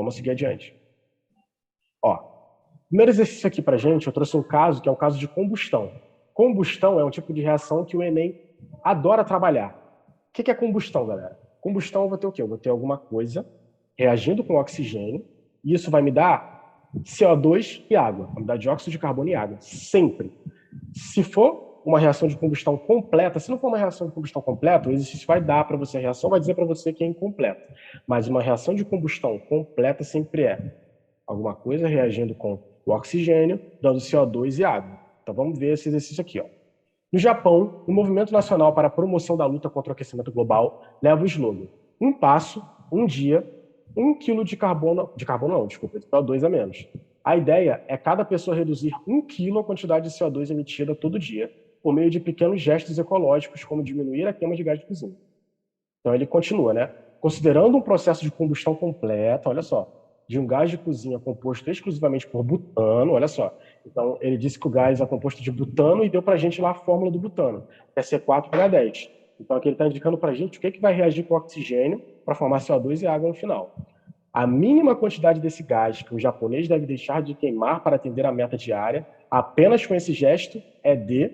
vamos seguir adiante. Ó, primeiro exercício aqui pra gente, eu trouxe um caso que é o caso de combustão. Combustão é um tipo de reação que o Enem adora trabalhar. O que é combustão, galera? Combustão eu vou ter o quê? Eu vou ter alguma coisa reagindo com oxigênio, e isso vai me dar CO2 e água. Vai me dar dióxido de carbono e água. Sempre. Se for uma reação de combustão completa, se não for uma reação de combustão completa, o exercício vai dar para você a reação, vai dizer para você que é incompleta. Mas uma reação de combustão completa sempre é alguma coisa reagindo com o oxigênio, dando CO2 e água. Então vamos ver esse exercício aqui. Ó. No Japão, o Movimento Nacional para a Promoção da Luta contra o Aquecimento Global leva o slogan: um passo, um dia, 1 quilo de CO2 a menos. A ideia é cada pessoa reduzir 1 quilo a quantidade de CO2 emitida todo dia, por meio de pequenos gestos ecológicos, como diminuir a queima de gás de cozinha. Então ele continua, né? Considerando um processo de combustão completa, olha só, de um gás de cozinha composto exclusivamente por butano, olha só. Então ele disse que o gás é composto de butano e deu para a gente lá a fórmula do butano, que é C4H10. Então aqui ele está indicando para a gente o que vai reagir com o oxigênio para formar CO2 e água no final. A mínima quantidade desse gás que o japonês deve deixar de queimar para atender a meta diária, apenas com esse gesto, é de...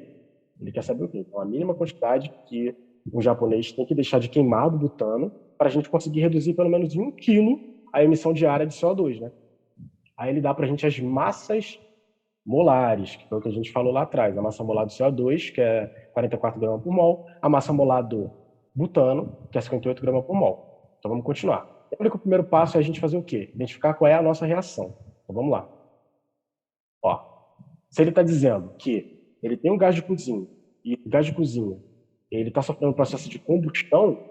Ele quer saber o quê? Então, a mínima quantidade que o japonês tem que deixar de queimar do butano para a gente conseguir reduzir pelo menos 1 quilo a emissão diária de CO2, né? Aí ele dá para a gente as massas molares, que foi o que a gente falou lá atrás. A massa molar do CO2, que é 44 gramas por mol, a massa molar do butano, que é 58 gramas por mol. Então vamos continuar. Lembra que o primeiro passo é a gente fazer o quê? Identificar qual é a nossa reação. Então vamos lá. Ó, se ele está dizendo que ele tem um gás de cozinha, e o gás de cozinha ele está sofrendo um processo de combustão,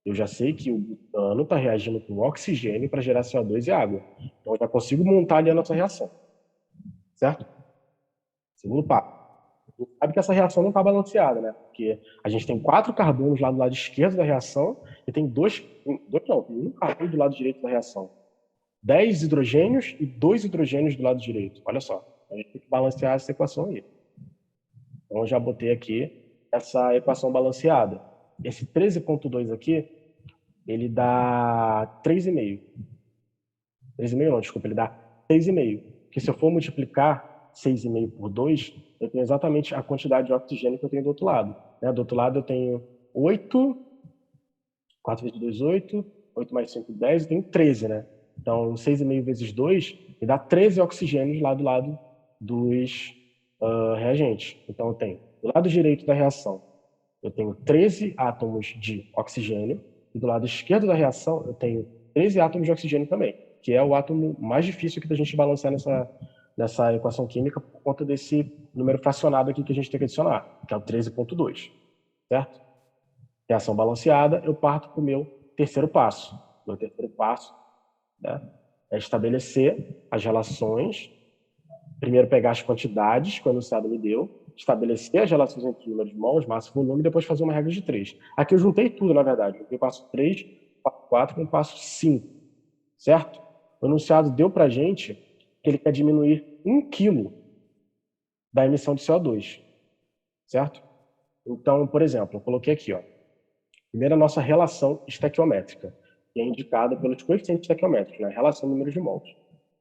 eu já sei que o butano está reagindo com oxigênio para gerar CO2 e água. Então eu já consigo montar ali a nossa reação. Certo? Segundo passo. A gente sabe que essa reação não está balanceada, né? Porque a gente tem 4 carbonos lá do lado esquerdo da reação e tem tem um carbono do lado direito da reação. 10 hidrogênios e 2 hidrogênios do lado direito. Olha só, a gente tem que balancear essa equação aí. Então, eu já botei aqui essa equação balanceada. Esse 13,2 aqui, ele dá 3,5. 3,5 não, desculpa, ele dá 6,5. Porque se eu for multiplicar 6,5 por 2, eu tenho exatamente a quantidade de oxigênio que eu tenho do outro lado. Né? Do outro lado eu tenho 8, 4 vezes 2, 8, 8 mais 5, 10, eu tenho 13, né? Então, 6,5 vezes 2 me dá 13 oxigênios lá do lado dos reagentes. Então, eu tenho, do lado direito da reação, eu tenho 13 átomos de oxigênio, e do lado esquerdo da reação, eu tenho 13 átomos de oxigênio também, que é o átomo mais difícil aqui da gente balancear nessa equação química por conta desse número fracionado aqui que a gente tem que adicionar, que é o 13,2, certo? Reação balanceada, eu parto para o meu terceiro passo. Meu terceiro passo, né, é estabelecer as relações, primeiro pegar as quantidades que o enunciado me deu, estabelecer as relações entre números de mols, massa e volume, e depois fazer uma regra de 3. Aqui eu juntei tudo, na verdade. Eu passo 3, passo 4 com o passo 5, certo? O enunciado deu para a gente que ele quer diminuir 1 quilo da emissão de CO2, certo? Então, por exemplo, eu coloquei aqui, ó, primeiro a nossa relação estequiométrica, que é indicada pelos coeficientes estequiométricos, né? Relação número de mols.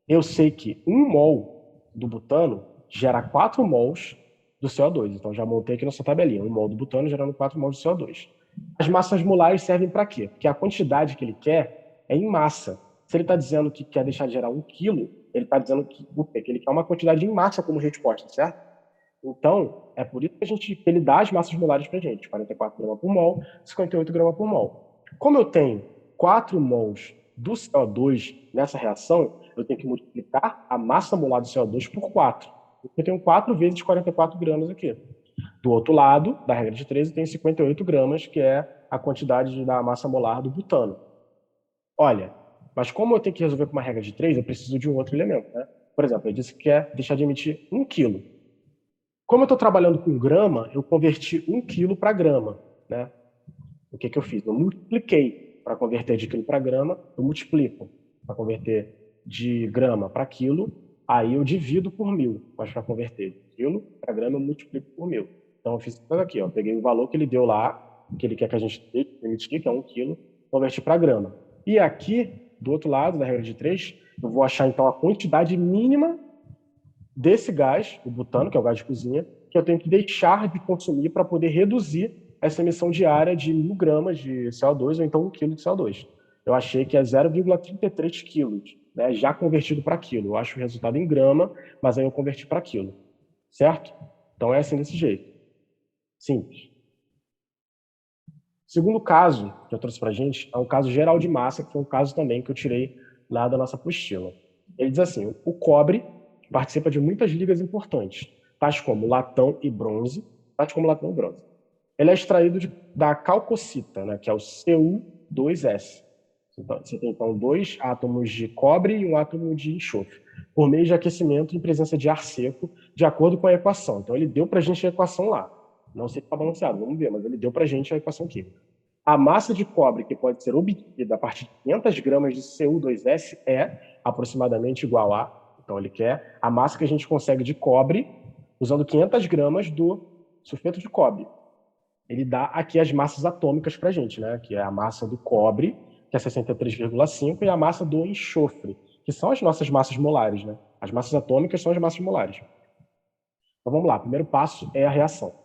Eu sei que 1 mol do butano gera 4 mols do CO2. Então, já montei aqui nossa tabelinha. 1 mol do butano gerando 4 mols de CO2. As massas molares servem para quê? Porque a quantidade que ele quer é em massa. Se ele está dizendo que quer deixar de gerar 1 quilo, ele está dizendo que ele quer uma quantidade em massa como resposta, certo? Então, é por isso que ele dá as massas molares para a gente. 44 gramas por mol, 58 gramas por mol. Como eu tenho 4 mols do CO2 nessa reação, eu tenho que multiplicar a massa molar do CO2 por 4. Eu tenho 4 vezes 44 gramas aqui. Do outro lado, da regra de 13, eu tenho 58 gramas, que é a quantidade da massa molar do butano. Olha, mas como eu tenho que resolver com uma regra de 3, eu preciso de um outro elemento, né? Por exemplo, ele disse que quer deixar de emitir 1 quilo. Como eu estou trabalhando com grama, eu converti 1 quilo para grama, né? O que eu fiz? Eu multipliquei. Para converter de quilo para grama, eu multiplico. Para converter de grama para quilo, aí eu divido por 1.000. Mas para converter de quilo para grama, eu multiplico por 1.000. Então eu fiz isso aqui, ó. Peguei o valor que ele deu lá, que ele quer que a gente emitir, que é 1 quilo, converti para grama. E aqui do outro lado da regra de 3, eu vou achar, então, a quantidade mínima desse gás, o butano, que é o gás de cozinha, que eu tenho que deixar de consumir para poder reduzir essa emissão diária de 1.000 gramas de CO2 ou então 1 quilo de CO2. Eu achei que é 0,33 quilos, né, já convertido para quilo. Eu acho o resultado em grama, mas aí eu converti para quilo, certo? Então é assim desse jeito. Simples. Segundo caso que eu trouxe para a gente é um caso geral de massa, que foi um caso também que eu tirei lá da nossa apostila. Ele diz assim, o cobre participa de muitas ligas importantes, tais como latão e bronze, Ele é extraído da calcocita, né, que é o Cu2S. Então, você tem, então, 2 átomos de cobre e um átomo de enxofre, por meio de aquecimento em presença de ar seco, de acordo com a equação. Então, ele deu para a gente a equação lá. Não sei se está balanceado, vamos ver, mas ele deu para a gente a equação química. A massa de cobre que pode ser obtida a partir de 500 gramas de Cu2S é aproximadamente igual a... Então, ele quer a massa que a gente consegue de cobre usando 500 gramas do sulfeto de cobre. Ele dá aqui as massas atômicas para a gente, né? Que é a massa do cobre, que é 63,5, e a massa do enxofre, que são as nossas massas molares, né? As massas atômicas são as massas molares. Então vamos lá, o primeiro passo é a reação.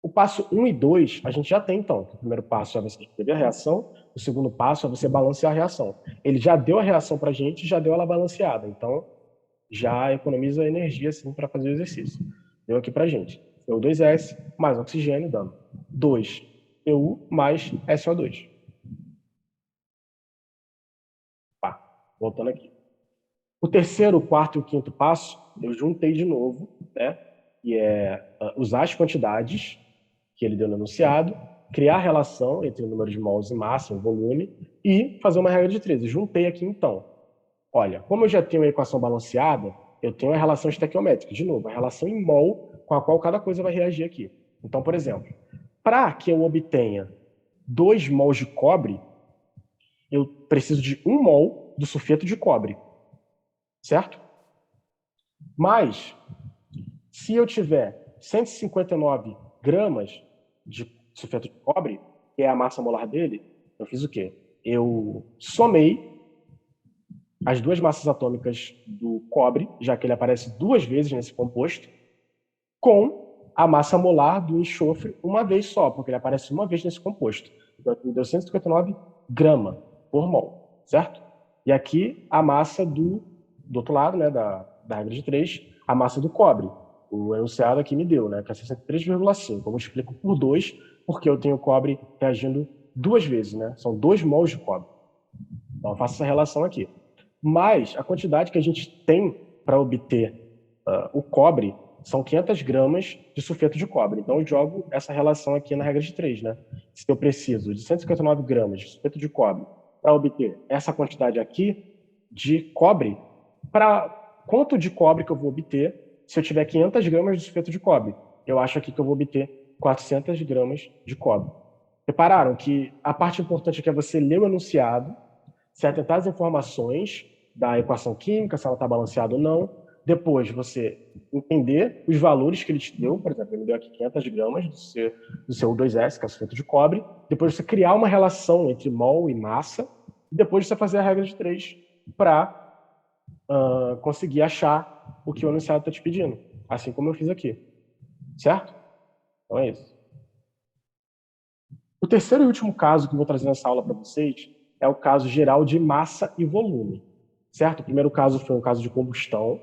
O passo 1 e 2 a gente já tem, então. O primeiro passo é você escrever a reação, o segundo passo é você balancear a reação. Ele já deu a reação para a gente, já deu ela balanceada, então já economiza energia assim, para fazer o exercício. Deu aqui para a gente. CO2S mais oxigênio, dando 2 EU mais SO2. Pá, voltando aqui. O terceiro, o quarto e o quinto passo, eu juntei de novo, né? E é usar as quantidades que ele deu no enunciado, criar a relação entre o número de mols e massa, o volume, e fazer uma regra de 13. Juntei aqui, então. Olha, como eu já tenho a equação balanceada, eu tenho a relação estequiométrica. De novo, a relação em mol com a qual cada coisa vai reagir aqui. Então, por exemplo, para que eu obtenha 2 mols de cobre, eu preciso de 1 mol do sulfeto de cobre. Certo? Mas, se eu tiver 159 gramas de sulfeto de cobre, que é a massa molar dele, eu fiz o quê? Eu somei as duas massas atômicas do cobre, já que ele aparece 2 vezes nesse composto, com a massa molar do enxofre uma vez só, porque ele aparece uma vez nesse composto. Então, me deu 159 gramas por mol, certo? E aqui a massa do outro lado, né, da regra de 3, a massa do cobre. O enunciado aqui me deu, né, que é 63,5. Eu multiplico por 2, porque eu tenho cobre reagindo 2 vezes, né? São 2 mols de cobre. Então, eu faço essa relação aqui. Mas a quantidade que a gente tem para obter o cobre são 500 gramas de sulfeto de cobre. Então, eu jogo essa relação aqui na regra de 3, né? Se eu preciso de 159 gramas de sulfeto de cobre para obter essa quantidade aqui de cobre, para quanto de cobre que eu vou obter se eu tiver 500 gramas de sulfeto de cobre? Eu acho aqui que eu vou obter 400 gramas de cobre. Repararam que a parte importante aqui é você ler o enunciado, se atentar às informações da equação química, se ela está balanceada ou não. Depois, você entender os valores que ele te deu. Por exemplo, ele me deu aqui 500 gramas do seu U2S, que é sulfeto de cobre. Depois, você criar uma relação entre mol e massa. E depois, você fazer a regra de 3 para conseguir achar o que o enunciado está te pedindo. Assim como eu fiz aqui. Certo? Então, é isso. O terceiro e último caso que eu vou trazer nessa aula para vocês é o caso geral de massa e volume, certo? O primeiro caso foi um caso de combustão.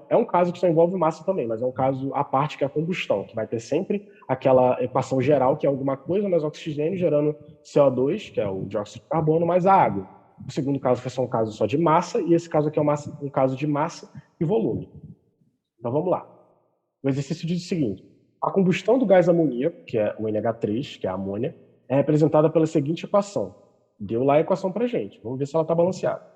É um caso que só envolve massa também, mas é um caso à parte que é a combustão, que vai ter sempre aquela equação geral, que é alguma coisa mais oxigênio gerando CO2, que é o dióxido de carbono, mais a água. O segundo caso foi só um caso só de massa, e esse caso aqui é um caso de massa e volume. Então vamos lá. O exercício diz o seguinte: a combustão do gás amoníaco, que é o NH3, que é a amônia, é representada pela seguinte equação. Deu lá a equação para a gente. Vamos ver se ela está balanceada.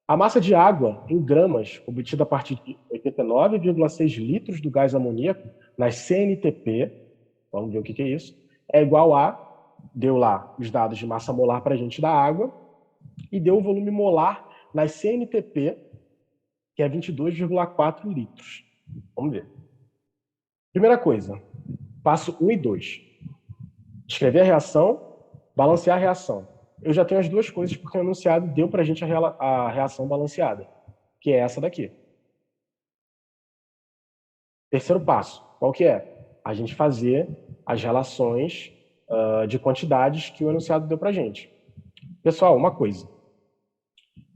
A massa de água em gramas, obtida a partir de 89,6 litros do gás amoníaco nas CNTP, vamos ver o que é isso, é igual a, deu lá os dados de massa molar para a gente da água, e deu o volume molar nas CNTP, que é 22,4 litros. Vamos ver. Primeira coisa, passo 1 e 2. Escrever a reação, balancear a reação. eu já tenho as duas coisas, porque o enunciado deu para a gente a reação balanceada, que é essa daqui. Terceiro passo, qual que é? A gente fazer as relações de quantidades que o enunciado deu para a gente. Pessoal, uma coisa.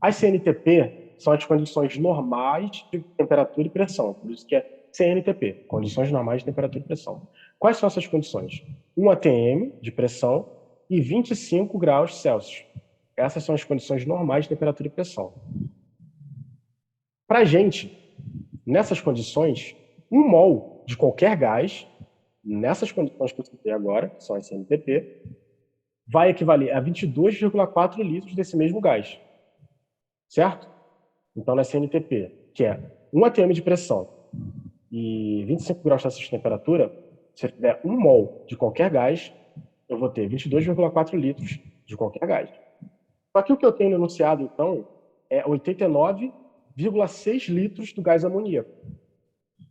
As CNTP são as condições normais de temperatura e pressão, por isso que é CNTP, condições normais de temperatura e pressão. Quais são essas condições? 1 atm de pressão e 25 graus Celsius. Essas são as condições normais de temperatura e pressão. Para a gente, nessas condições, 1 mol de qualquer gás, nessas condições que eu citei agora, que são as CNTP, vai equivaler a 22,4 litros desse mesmo gás. Certo? Então, na CNTP, que é 1 atm de pressão e 25 graus Celsius de temperatura, se eu tiver 1 mol de qualquer gás, eu vou ter 22,4 litros de qualquer gás. Só que o que eu tenho no enunciado, então, é 89,6 litros do gás amoníaco.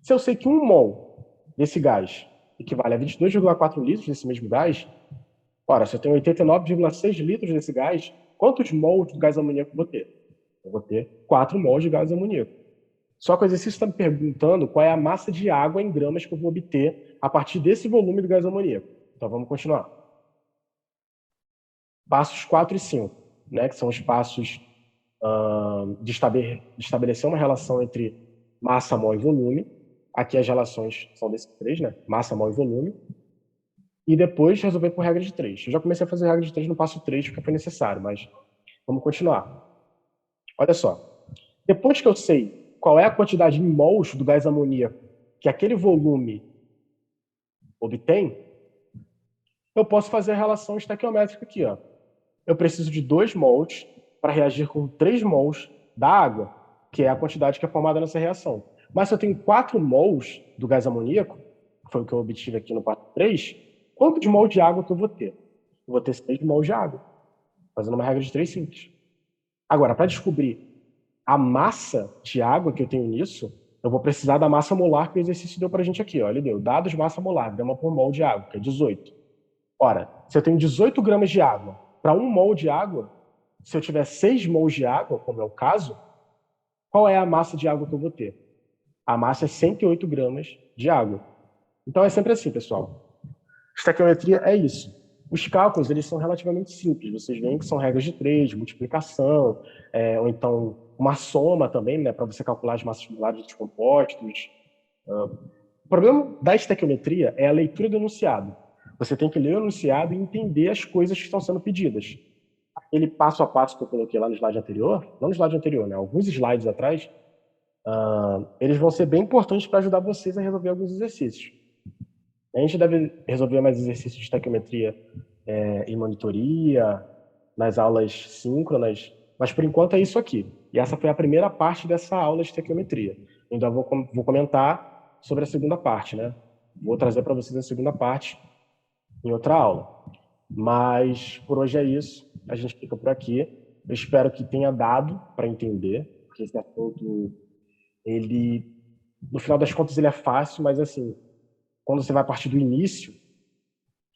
Se eu sei que 1 mol desse gás equivale a 22,4 litros desse mesmo gás, ora, se eu tenho 89,6 litros desse gás, quantos mols de gás amoníaco eu vou ter? Eu vou ter 4 mols de gás amoníaco. Só que o exercício está me perguntando qual é a massa de água em gramas que eu vou obter a partir desse volume do gás amoníaco. Então vamos continuar. Passos 4 e 5, né, que são os passos de estabelecer uma relação entre massa, mol e volume. Aqui as relações são desses três, né? Massa, mol e volume. E depois resolver por regra de 3. Eu já comecei a fazer regra de 3 no passo 3 porque foi necessário, mas vamos continuar. Olha só. Depois que eu sei qual é a quantidade em mols do gás amoníaco que aquele volume obtém, eu posso fazer a relação estequiométrica aqui. Ó. Eu preciso de 2 mols para reagir com 3 mols da água, que é a quantidade que é formada nessa reação. Mas se eu tenho 4 mols do gás amoníaco, que foi o que eu obtive aqui no passo 3, quantos mols de água que eu vou ter? Eu vou ter 6 mols de água, fazendo uma regra de 3 simples. Agora, para descobrir a massa de água que eu tenho nisso, eu vou precisar da massa molar que o exercício deu para a gente aqui. Ó. Ele deu dados massa molar, grama por mol de água, que é 18. Ora, se eu tenho 18 gramas de água para 1 mol de água, se eu tiver 6 mols de água, como é o caso, qual é a massa de água que eu vou ter? A massa é 108 gramas de água. Então é sempre assim, pessoal. Estequiometria é isso. Os cálculos, eles são relativamente simples. Vocês veem que são regras de 3, de multiplicação, ou então uma soma também, né, para você calcular as massas molares dos compostos. O problema da estequiometria é a leitura do enunciado. Você tem que ler o enunciado e entender as coisas que estão sendo pedidas. Aquele passo a passo que eu coloquei lá no slide anterior, não no slide anterior, né, alguns slides atrás, eles vão ser bem importantes para ajudar vocês a resolver alguns exercícios. A gente deve resolver mais exercícios de estequiometria em monitoria, nas aulas síncronas, mas por enquanto é isso aqui. E essa foi a primeira parte dessa aula de estequiometria. Ainda vou comentar sobre a segunda parte, né? Vou trazer para vocês a segunda parte em outra aula. Mas por hoje é isso. A gente fica por aqui. Eu espero que tenha dado para entender, porque esse assunto, ele, no final das contas, ele é fácil, mas assim, quando você vai partir do início,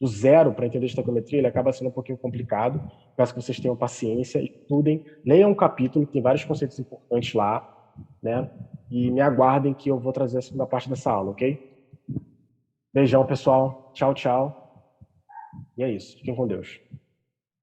do zero para entender estequiometria, ele acaba sendo um pouquinho complicado. Peço que vocês tenham paciência, estudem, leiam um capítulo, tem vários conceitos importantes lá, né? E me aguardem que eu vou trazer a segunda parte dessa aula, ok? Beijão, pessoal. Tchau, tchau. E é isso. Fiquem com Deus.